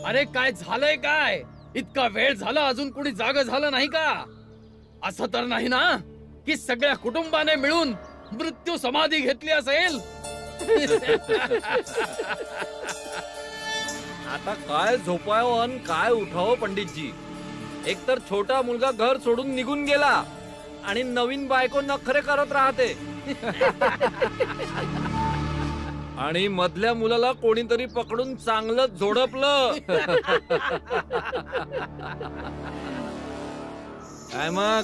अरे काय झालंय काय? इतका वेळ झाला अजून कुणी जाग झालं नाही का? असं तर नाही ना की सगळ्या कुटुंबाने मिळून मृत्यू समाधी घेतली असेल? आता काय झोपावं अन काय उठावं पंडितजी? एकतर छोटा मुलगा घर सोडून निघून गेला आणि नवीन बायको नखरे करत राहते. आणि मधल्या मुलाला कोणीतरी पकडून चांगलं झोडपलं. काय मग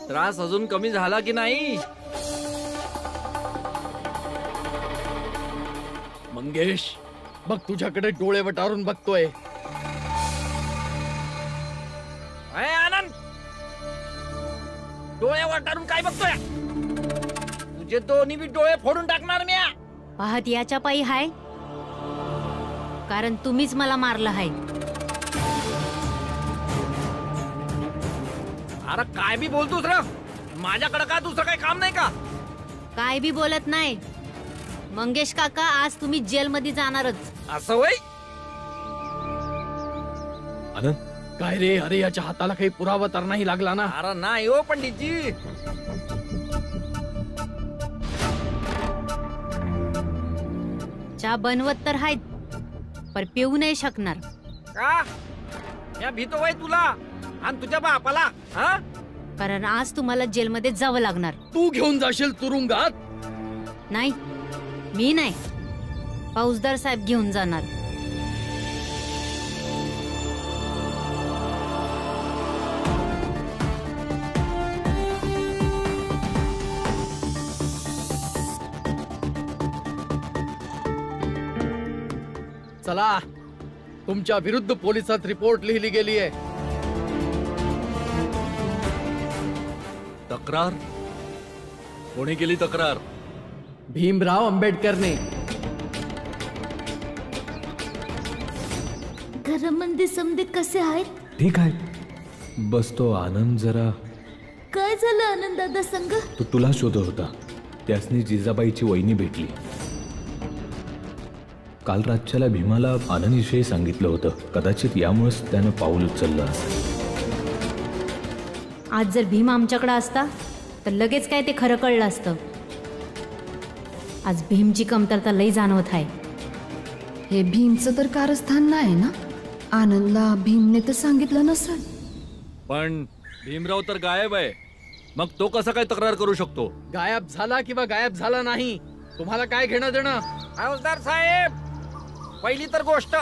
त्रास अजून कमी झाला की नाही? मंगेश, बघ तुझ्याकडे डोळे वटारून बघतोय. आनंद, डोळे वाटारून काय बघतोय? तुझे दोन्ही बी डोळे फोडून टाकणार मी. पाहत याच्या पायी हाय, कारण तुम्हीच मला मारलं हाय. अरे काय बी बोलतोस रे? माझ्याकडे का दुसरं काही काम नाही का? काय बी बोलत नाही मंगेश काका. आज तुम्ही जेल मध्ये जाणारच. असं वय? आनंद काय रे? अरे याच्या हाताला काही पुरावा तर नाही लागला ना? अरे नाही हो पंडितजी. चहा बनवत तर आहेत, पर पिऊ नाही शकणार. का? या भीतो वय तुला आणि तुझ्या बापाला? हा? कारण आज तुम्हाला जेलमध्ये जावं लागणार. तू घेऊन जाशील तुरुंगात? नाही, मी नाही, फौजदार साहेब घेऊन जाणार. चला, तुमच्या विरुद्ध पोलिसात रिपोर्ट लिहिली गेली आहे. तक्रार? कोणी केली तक्रार? भीमराव अंबेडकरने. घरामध्ये समजे कसे आहेत? ठीक आहे. बस तो आनंद जरा. काय झालं आनंद दादा संग? तो तुला शोधत होता. त्यासनी जिजाबाईची वहिनी भेटली. काल रातच्याला भीमाला आनंदविषयी सांगितलं होतं. कदाचित यामुळेच त्यानं पाऊल उचललं असेल. आज जर भीम आमच्याकडे असता तर लगेच काय ते खरं कळलं असतं. आज भीमची कमतरता लई जाणवत आहे. हे भीमचं तर कारस्थान नाही ना? आनंदला भीमने तर सांगितलं नसेल. पण भीमराव तर गायब आहे. मग तो कसा काय तक्रार करू शकतो? गायब झाला किंवा गायब झाला नाही, तुम्हाला काय घेणं देणं? फौजदार साहेब, पहिली तर गोष्ट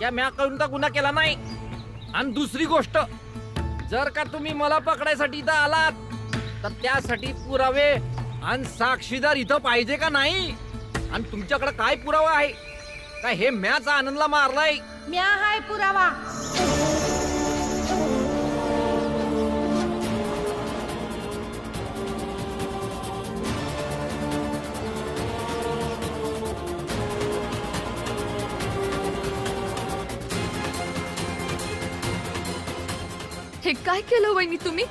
या म्या कोणता गुन्हा केला नाही. आणि दुसरी गोष्ट, जर का तुम्ही मला पकडायसाठी इथं आलात तर त्यासाठी पुरावे आणि साक्षीदार इथं पाहिजे का नाही? आणि तुमच्याकडे काय पुरावा आहे? काय हे म्याच आनंदला मारलाय? म्या हाय पुरावा. हे काय केलं वहिनी तुम्ही?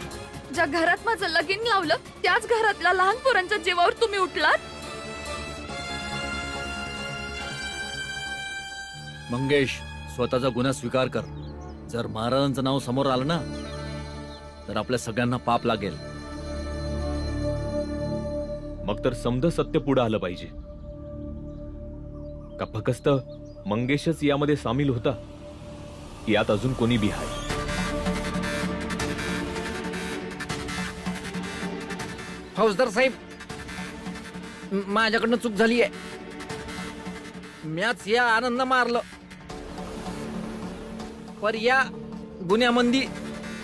ज्या घरात माझं लगीन लावलं त्याच घरातल्या लहान पोरांच्या जीवावर तुम्ही उठलात. मंगेश, स्वतःचा गुन्हा स्वीकार कर. जर महाराजांचं नाव समोर आलं ना तर आपल्या सगळ्यांना पाप लागेल. मग तर समज सत्य पुढे आलं पाहिजे. का फक्त मंगेशच यामध्ये सामील होता? यात अजून कोणी बी आहे? फौजदार साहेब, माझ्याकडनं चूक झाली आहे. म्याच या आनंदला मारलं. पर या गुन्ह्यामंदी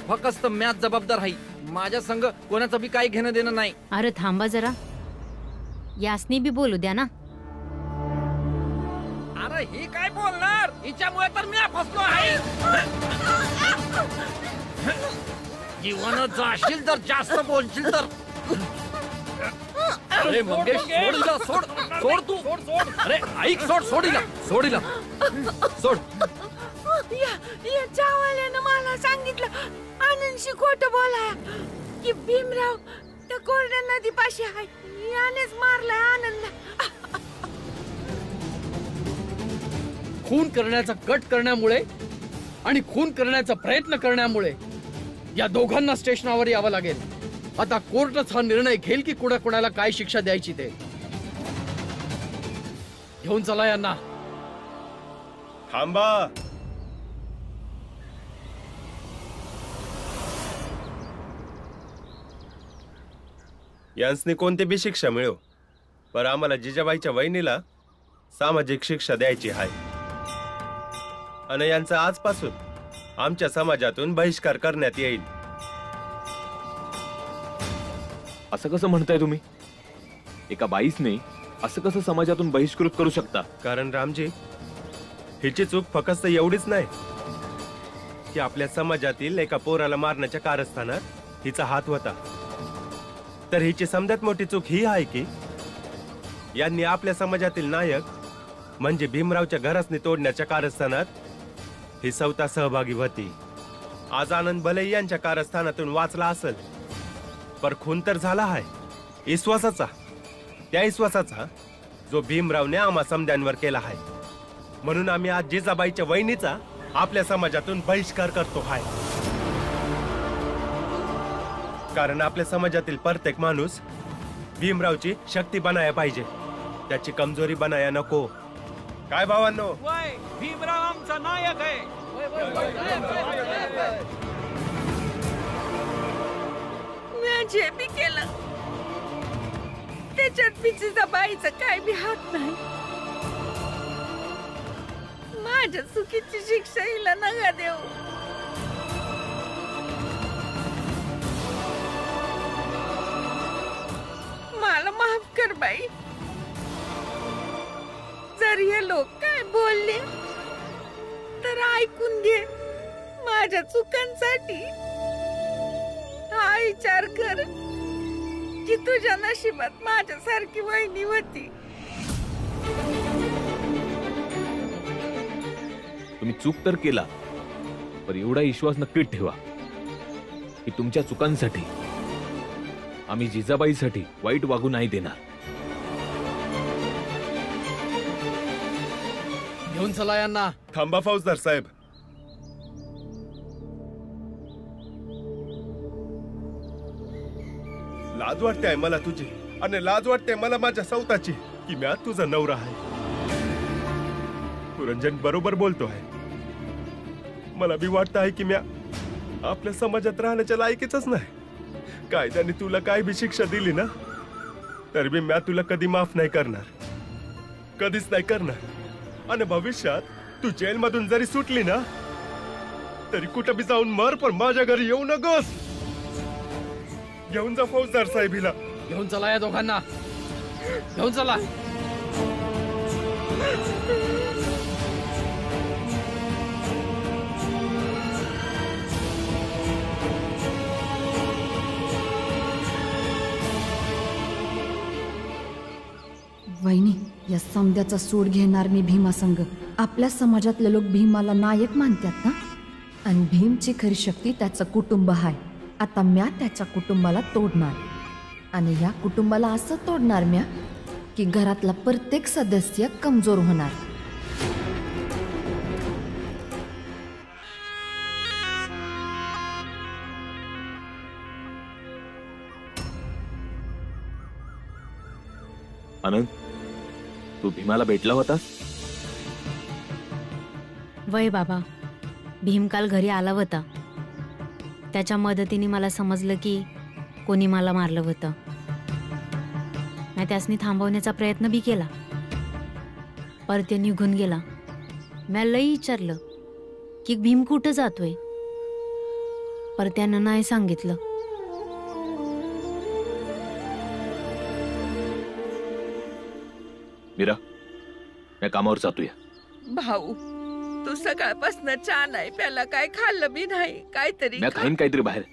फक्त म्याच जबाबदार आहे. माझ्या संग कोणाचं बी काही घेणं देणं नाही. अरे थांबा जरा, यासनी बी बोलू द्या ना. अरे ही काय बोलणार? हिच्यामुळे तर मी फसलो आहे. जीवनात जाशील तर जास्त बोलशील तर. अरे मंगेश, सोड हिला, सोड सोड तू. अरे ऐक, सोड हिला, सोड हिला, सोड. या चावल्यानं मला सांगितलं आनंदशी खोटं बोलाय की भीमराव त्या कोरड्या नदीपाशी आहे. यानेच मारलाय आनंदला. खून करण्याचा कट करण्यामुळे आणि खून करण्याचा प्रयत्न करण्यामुळे या दोघांना स्टेशनावर यावं लागेल. आता कोर्टच हा निर्णय घेईल की कोणाला काय शिक्षा द्यायची ते. घेऊन चला यांना. थांबा. यांसनी कोणती बी शिक्षा मिळो, पर आम्हाला जिजाबाईच्या वहिनीला सामाजिक शिक्षा द्यायची आहे आणि यांचा आजपासून आमच्या समाजातून बहिष्कार करण्यात येईल. असं कसं म्हणताय तुम्ही? एका बाईसने असं कसं समाजातून बहिष्कृत करू शकता? कारण रामजी, हिची चूक फक्त एवढीच नाही की आपल्या समाजातील एका पोराला मारण्याच्या कारस्थानात हिचा हात होता, तर हिची समजात मोठी चूक ही आहे की यांनी आपल्या समाजातील नायक म्हणजे भीमरावच्या घरासनी तोडण्याच्या कारस्थानात ही स्वतः सहभागी होती. आज आनंद भले यांच्या कारस्थानातून वाचला असेल, पर खून तर झाला आहे विश्वासाचा, त्या विश्वासाचा जो भीमरावने आम्हा समद्यांवर केला आहे. म्हणून आम्ही आज जिजाबाईच्या वहिनीचा आपल्या समाजातून बहिष्कार करतो आहे. कारण आपल्या समाजातील प्रत्येक माणूस भीमरावची शक्ती बनाया पाहिजे, त्याची कमजोरी बनाया नको. काय भावांनो? भीमराव आमचा नायक आहे. मी जे बी केलं त्याच्यात मी जिजाबाईचा काय बी हात नाही. माझ्या चुकीची शिक्षा हिला नका देऊ. मला माफ कर बाई. जर हे लोक काय बोलले तर ऐकून घे. माझ्या चुकांसाठी हा विचार कर की तुझ्या नशिबात माझ्यासारखी वहिनी होती. तुम्ही चूक तर केला, पण एवढा विश्वास नक्कीच ठेवा की तुमच्या चुकांसाठी आम्ही जिजाबाईसाठी वाईट वागू नाही देणार. घेऊन चला यांना. थांबा फौजदार साहेब. लाज वाटते मला तुझी, आणि लाज वाटते मला माझ्या सौताची की म्या तुझा नवरा आहे. पुरंजन बरोबर बोलतो आहे. मला बी वाटतं आहे की म्या आपल्या समाजात राहण्याच्या लायकीच नाही. कायद्याने तुला काय बी शिक्षा दिली ना, तर बी म्या तुला कधी माफ नाही करणार, कधीच नाही करणार. आणि भविष्यात तू जेल मधून जरी सुटली ना, तरी कुठं बी जाऊन मर, पण माझ्या घरी येऊ नकोस. घेऊन जा फौजदार साहेबीला. घेऊन चला या दोघांना. घेऊन चला. वहिनी, या समद्याचा सूड घेणार मी भीमासंग. आपल्या समाजातले लोक भीमाला नायक मानतात ना, आणि भीमची खरी शक्ती त्याचं कुटुंब आहे. आता म्या त्याच्या कुटुंबाला तोडणार, आणि या कुटुंबाला असं तोडणार म्या की घरातला प्रत्येक सदस्य कमजोर होणार. आनंद, तू भीमाला भेटला होतास? वय बाबा, भीम काल घरी आला होता. त्याच्या मदतीने मला समजलं की कोणी मला मारलं होतं. मी त्यासनी थांबवण्याचा प्रयत्न बी केला, पर ते निघून गेला. मी लई विचारलं की भीम कुठं जातोय, पर त्यानं नाही सांगितलं. मीरा, मी कामावर जातोय. भाऊ, तू सकाळपासून चहा नाही प्याला, काय खाल्लं बी नाही. काहीतरी मी खाईन काहीतरी बाहेर.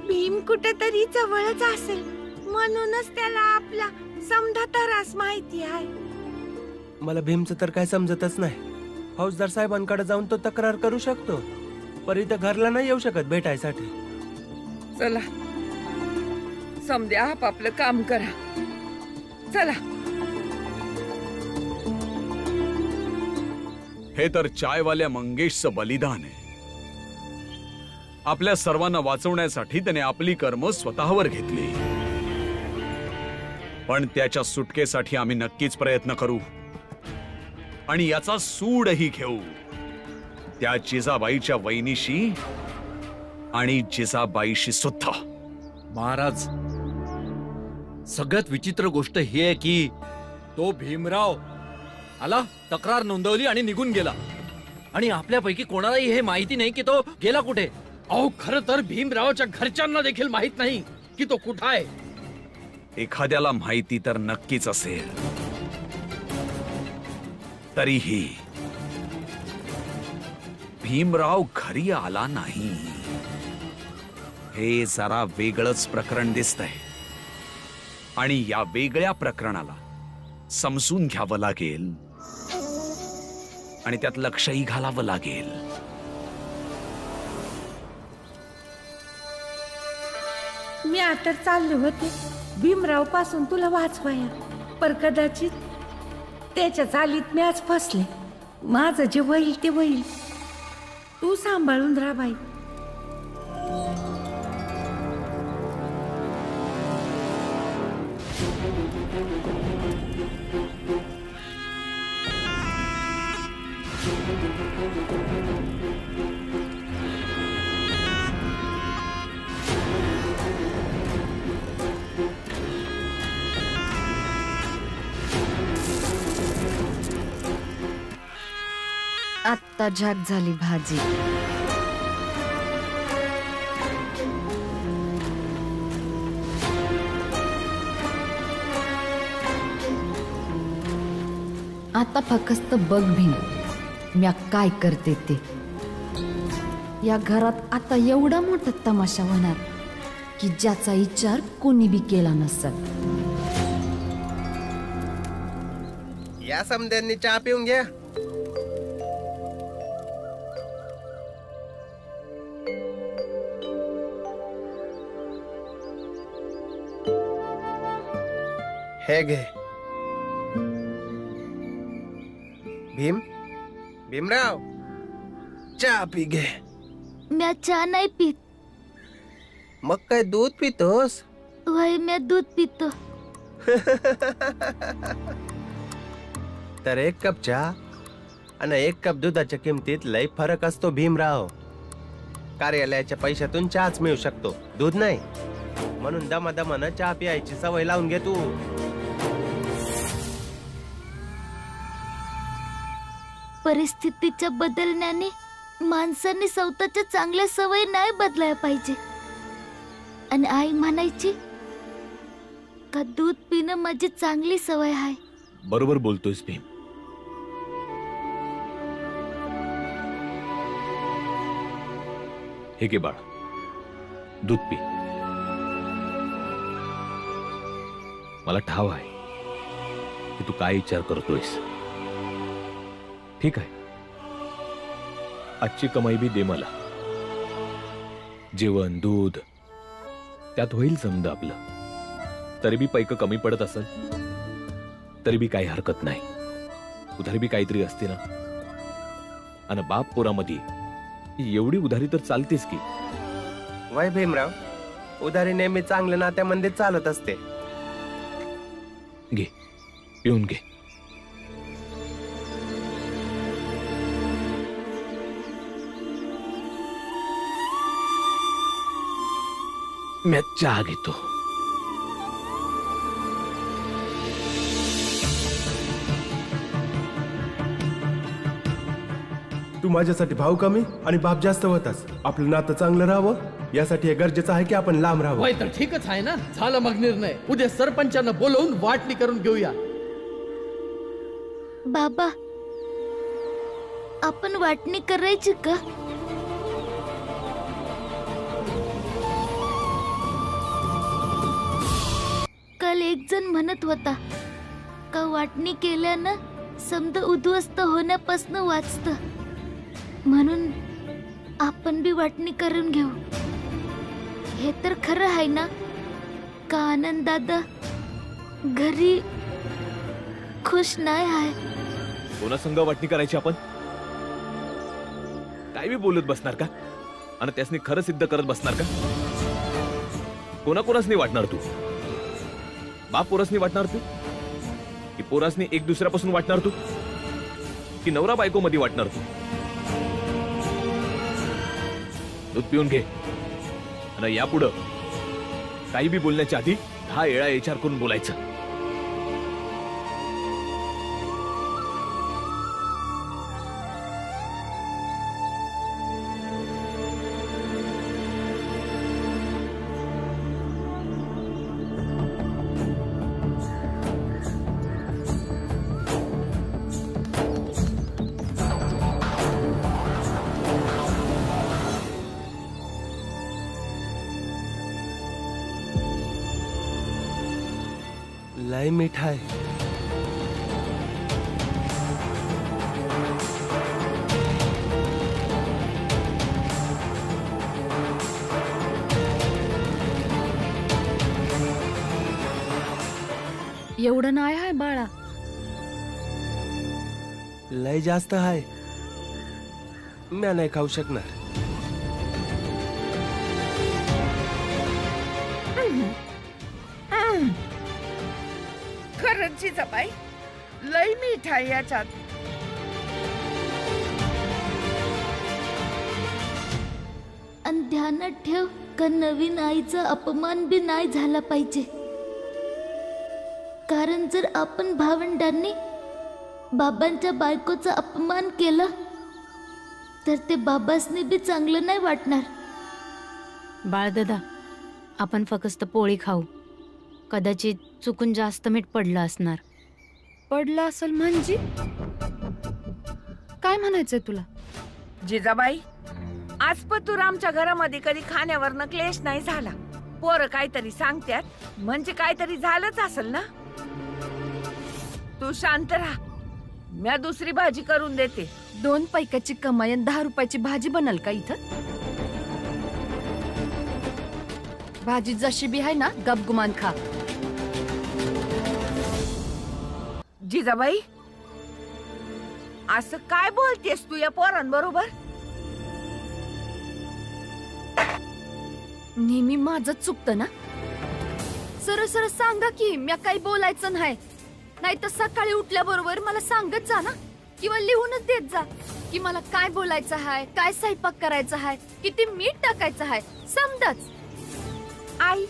भीम कुठेतरी जवळच असेल, म्हणूनच त्याला आपला समधा तरास माहिती आहे. मला भीमचं तर काय समजतच नाही. फौजदार साहेबांकडे जाऊन तो तक्रार करू शकतो, पर इथं घरला नाही येऊ शकत भेटायसाठी. चला समद्या आपापलं काम करा. चला. हे तर चायवाल्या मंगेशचं बलिदान आहे. आपल्या सर्वांना वाचवण्यासाठी त्याने आपली कर्म स्वतःवर घेतली. पण त्याच्या सुटकेसाठी आम्ही नक्कीच प्रयत्न करू आणि याचा सूडही घेऊ. त्या जिजाबाईच्या वहिनीशी आणि जिजाबाईशी सुद्धा. महाराज, सगळ्यात विचित्र गोष्ट ही आहे की तो भीमराव आला, तक्रार नोंदवली आणि निघून गेला. आणि आपल्यापैकी कोणालाही हे माहिती नाही की तो गेला कुठे. अहो, खरं तर भीमरावच्या घरच्यांना देखील माहित नाही की तो कुठं आहे. एखाद्याला माहिती तर नक्कीच असेल. तरीही भीमराव घरी आला नाही. हे जरा वेगळंच प्रकरण दिसतंय आणि या वेगळ्या प्रकरणाला समजून घ्यावं लागेल आणि त्यात लक्षही घालावं लागेल. मी आता चालले होते भीमराव पासून तुला वाचवाया, पर कदाचित त्याच्या चालीत मॅच फसले. माझं जे होईल ते होईल, तू सांभाळून राहा बाई. आत्ता झाक झाली भाजी. आता फक्त बघ भीम, म्या काय करते ते. या घरात आता एवढा मोठा तमाशा होणार की ज्याचा विचार कोणी बी केला नसेल. या समद्यांनी चहा पिऊन घ्या. हे घे. भीमराव, चहा पी घे. म्या चहा नाही पित. मग काय दूध पितोस? वय, म्या दूध पितो. तर एक कप चहा आणि एक कप दुधाच्या किमतीत लय फरक असतो भीमराव. कार्यालयाच्या पैशातून चहाच मिळू शकतो, दूध नाही. म्हणून दमादमानं चहा प्यायची सवय लावून घे तू. परिस्थितीच्या बदलण्याने माणसांनी स्वतःच्या चांगल्या सवयी नाही बदलायला पाहिजे. आणि आई म्हणायची का दूध पिणं माझी चांगली सवय आहे. बरोबर बोलतोयस भीम. हे घे बाळ, दूध पी. मला ठाव आहे की तू काय विचार करतोयस. ठीक आहे, आजची कमाई बी दे मला. जेवण दूध त्यात होईल समजा आपलं. तरी बी पैक कमी पडत असेल तरी बी काही हरकत नाही. उधारी बी काहीतरी असते ना. आणि बाप पोरामध्ये एवढी उधारी तर चालतेच की. वय भीमराव, उधारी नेहमी चांगल्या नात्यामध्ये चालत असते. घे, पिऊन घे. मी चहा घेतो. तू माझ्यासाठी भाव कमी आणि बाप जास्त होतास. आपलं नातं चांगलं राहावं यासाठी हे गरजेचं आहे की आपण लांब राहावं. वय तर ठीकच आहे ना. झालं मग निर्णय. उद्या सरपंचांना बोलवून वाटणी करून घेऊया. बाबा, आपण वाटणी करायची का? काल एक जण म्हणत होता का वाटणी केल्यानं समजा उद्ध्वस्त होण्यापासून वाचत. म्हणून आपण बी वाटणी करून घेऊ. हे तर खरं आहे ना का आनंद दादा घरी खुश नाही आहे. कोणा संग वाटणी करायची आपण? काय बी बोलत बसणार का? आणि त्यासनी खरं सिद्ध करत बसणार का? कोणाकोणासनी वाटणार तू? बाप पोरासनी वाटणार तू की पोरासनी एक दुसऱ्यापासून वाटणार तू की नवरा बायको मध्ये वाटणार तू? दूध पिऊन घे आणि यापुढं काही बी बोलण्याच्या आधी 10 वेळा विचार करून बोलायचं. लय मीठा आहे. एवढं नाही आहे बाळा. लय जास्त आहे. मी नाही खाऊ शकणार. खरंच जिजाबाई, लय मीठ आहे याच्यात. आणि ध्यानात ठेव का नवीन आईचा अपमान बी नाही झाला पाहिजे. कारण जर आपण भावंडांनी बाबांच्या बायकोचा अपमान केला तर ते बाबासनी बी चांगलं नाही वाटणार. बाळदादा, आपण फक्त पोळी खाऊ. कदाचित चुकून जास्त मीठ पडलं असणार. पडलं असेल म्हणजे काय म्हणायचंय तुला? जिजाबाई, आजपतूर आमच्या घरामध्ये कधी खाण्यावरनं क्लेश नाही झाला. पोरं काहीतरी सांगतात म्हणजे काहीतरी झालंच असेल ना. तू शांत राहा, मी दुसरी भाजी करून देते. 2 पैकाची कमाई आणि 10 रुपयाची भाजी बनल का इथं? भाजी जशी बी आहे ना, गपगुमान खा. जिजाबाई, असं काय बोलतेस तू या पोरांबरोबर? नेहमी माझं चुकतं ना. सरळ सरळ सांगा की मी काही बोलायचं नाही. नाही तर सकाळी उठल्याबरोबर मला सांगत जा ना, किंवा लिहूनच देत जा की मला काय बोलायचं आहे, काय स्वयंपाक करायचा आहे, किती मीठ टाकायचं आहे, समजाच. आई,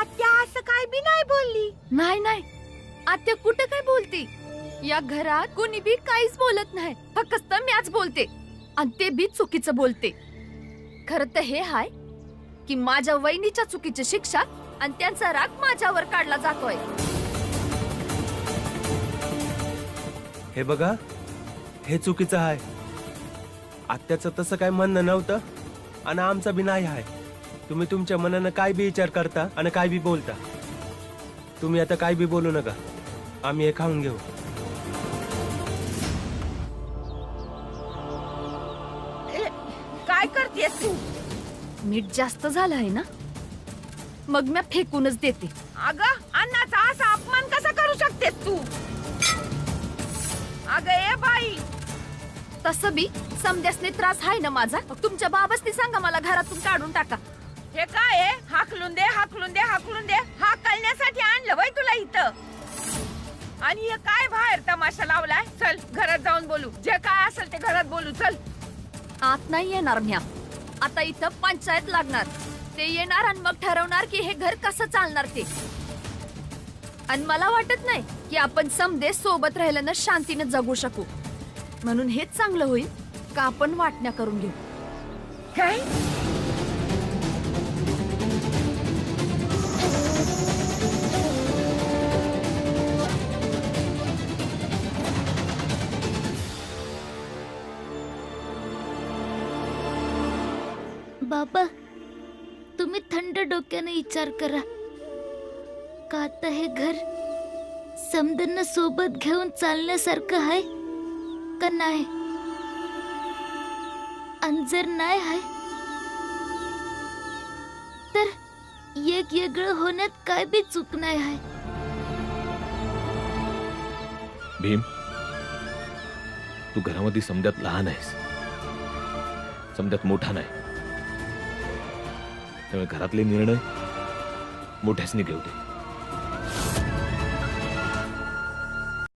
आत्या असं काय बी नाही बोलली. नाही नाही, आत्या कुठं काय बोलती? या घरात कोणी बी काहीच बोलत नाही, फक्त मीच बोलते आणि ते बी चुकीचं बोलते. खरं तर हे हाय की माझ्या वहिनीच्या चुकीची शिक्षा आणि त्यांचा राग माझ्यावर काढला जातोय. हे बघा, हे चुकीचं आहे. आत्याचं तसं काय म्हणणं नव्हतं आणि आमचं बी नाही आहे. तुम्ही तुमच्या मनानं काय बी विचार करता आणि काय बी बोलता. तुम्ही आता काय बी बोलू नका. आम्ही हे खाऊन घेऊ. काय करतेस तू? मीठ जास्त झालं आहे ना, मग मी फेकूनच देते. अगं, अन्नाचा असा अपमान कसा करू शकतेस तू? अगं ए बाई, तसं बी समद्यासने त्रास आहे ना माझा. तुमच्या बाबासनी सांगा मला घरातून काढून टाका. हे काय आहे? हाकलून दे, हाकलून दे, हाकलून दे. हाकलण्यासाठी आणलं बाई तुला इथं. आणि हे काय बाहेर तमाशा लावलाय? चल घरात जाऊन बोलू. जे काय असेल ते घरात बोलू. चल. आत नाही येणार म्या. आता इथं पंचायत लागणार. ते येणार आणि मग ठरवणार की हे घर कसं चालणार ते. आणि मला वाटत नाही की आपण समदे सोबत राहिल्यानं शांतीने जगू शकू. म्हणून हेच चांगलं होईल का आपण वाटण्या करून घेऊ. काय? बाबा, तुम्ही थंड डोक्याने विचार करा का आता हे घर समदंना सोबत घेऊन चालण्यासारखं आहे का नाही. आणि जर नाही आहे तर एक वेगळं होण्यात काय बी चूक नाही आहे. भीम, तू घरामध्ये समजात लहान आहेस. समद्यात मोठा नाही, त्यामुळे घरातले निर्णय मोठ्यासनी घेऊ दे.